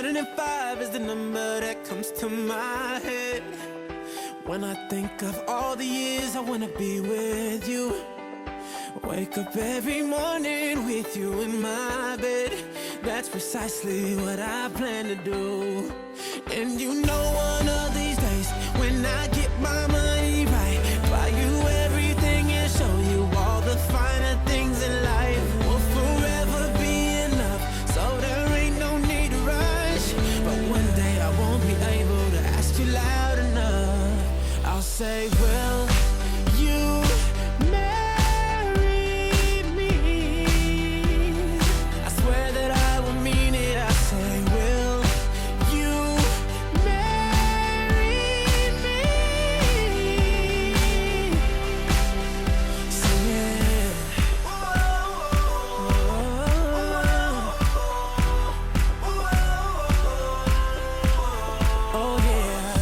105 is the number that comes to my head when I think of all the years I wanna be with you. Wake up every morning with you in my bed. That's precisely what I plan to do. And you know one of these days when I get my money right, buy you everything and show you all the finer things in life. We'll forever be in love, so there ain't no need to rush. But one day I won't be able to ask you loud enough. I'll say, will you marry me? I swear that I will mean it. I say, will you marry me? Sing it. Oh yeah.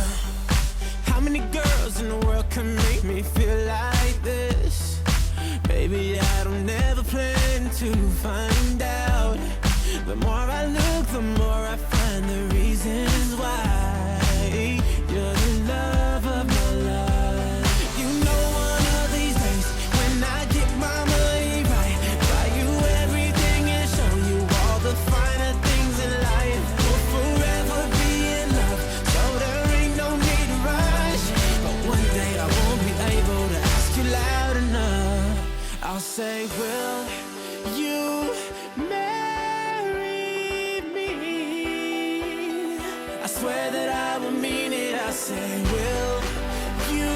How many girls in the world can make me feel like this? Baby, I don't ever plan to find out. The more I look, the more I find the reasons why you're the love of my life. You know one of these days when I get my money right, buy you everything and show you all the finer things in life. We'll forever be in love, so there ain't no need to rush. But one day I won't be able to ask you loud enough. I'll say, will you marry me? I swear that I will mean it. I say, will you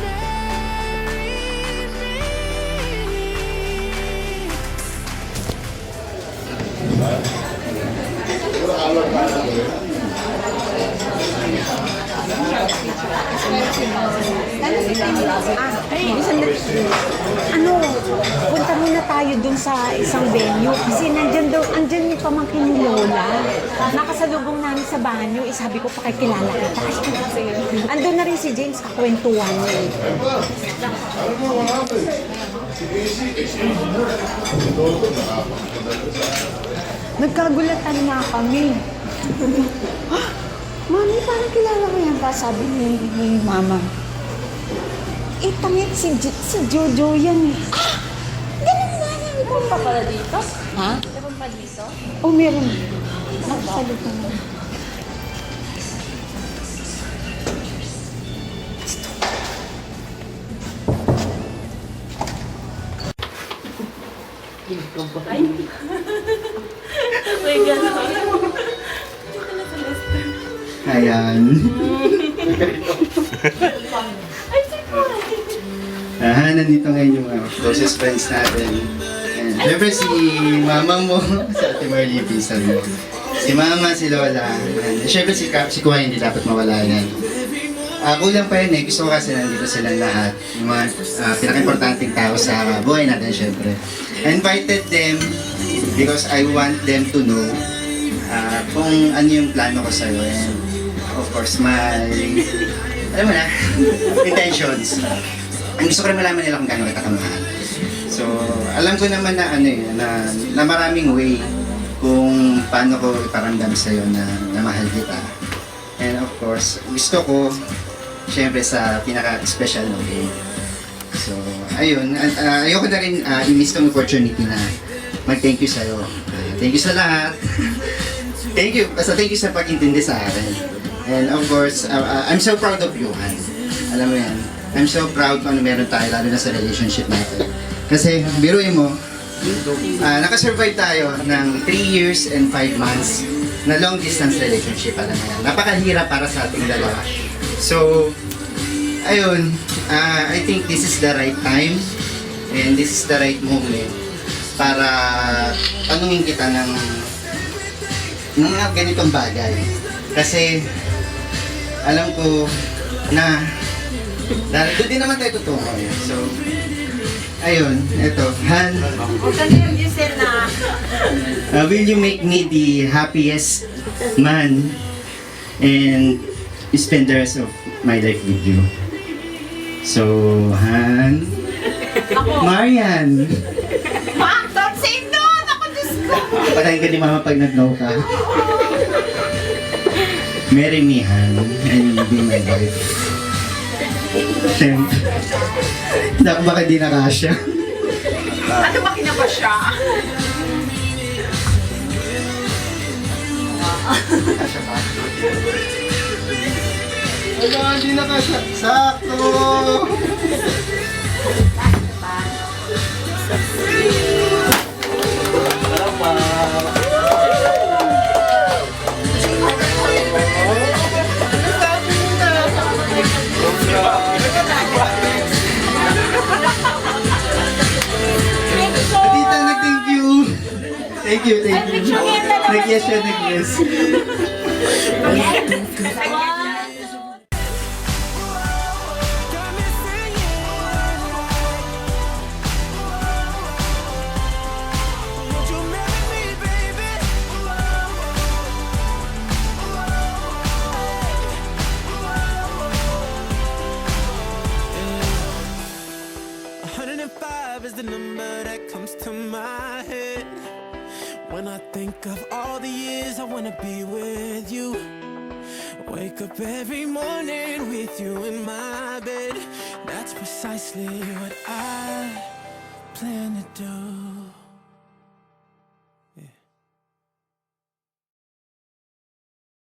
marry me? Ano, punta muna tayo dun sa isang venue kasi andyan yung pamangkin ni Lola. Nakasalubong namin sa banyo, sabi ko pakikilala kita. Andun na rin si James, kakwentuhan niya eh. Nagkagulatan nga kami. Mami, parang kilala ko yan pa, sabi ni Mama. Tangit si Jojo yan eh. Ganun nga yan. Meron pa pala dito? Ha? Meron pa dito? Oh, meron. Nakasalot na naman. Ay! May gano'n. Ayan. Ay, sige! Nandito ngayon yung mga closest friends natin. And syempre si mama mo, si Ate Marley, pinsan mo. Si mama, si Lola. And syempre si Kuya, hindi dapat mawala yan. Kulang pa yun eh. Gusto ko kasi nandito silang lahat. Yung mga pinaka-importanting tao sa buhay natin syempre. I invited them because I want them to know kung ano yung plano ko sa'yo. And of course, my, alam mo na, intentions. Ang gusto ko rin malaman nila kung gaano kita kamahal. So, alam ko naman na na maraming way kung paano ko iparamdam sa'yo na mahal kita. And of course, gusto ko, syempre sa pinaka-special na way. So, ayun, ayoko na rin i-miss tong opportunity na mag-thank you sa'yo. Thank you sa lahat. Thank you. Basta thank you sa pag-intindi sa akin. And of course, I'm so proud of you, Han. Alam mo yan. I'm so proud kung ano meron tayo, lalo na sa relationship natin. Kasi, biruin mo, nakasurvive tayo ng 3 years and 5 months na long distance relationship. Alam mo yan. Napakahirap para sa ating dalawa. So, ayun, I think this is the right time and this is the right moment para tanungin kita ng mga ganitong bagay. Kasi, alam ko na doon din naman tayo tutungo. So, ayun, eto, Han. Will you make me the happiest man and spend the rest of my life with you? So, Han. Marian. Ma, don't say no! Ako, Diyos ko! Patayin ka ni Mama pag nag-no ka. marry me, Han, and be my wife. Siyempre. Baka di nakasya. Ano ba kinaba siya? Wala, di nakasya. Sakto! Tita, nag-thank you. Thank you. Nag-yes siya, nag-yes. Got me singing. Would you marry me, baby? 105 is the number that comes to my head when I think of all the years I wanna be with you. Wake up every morning with you in my bed. That's precisely what I plan to do.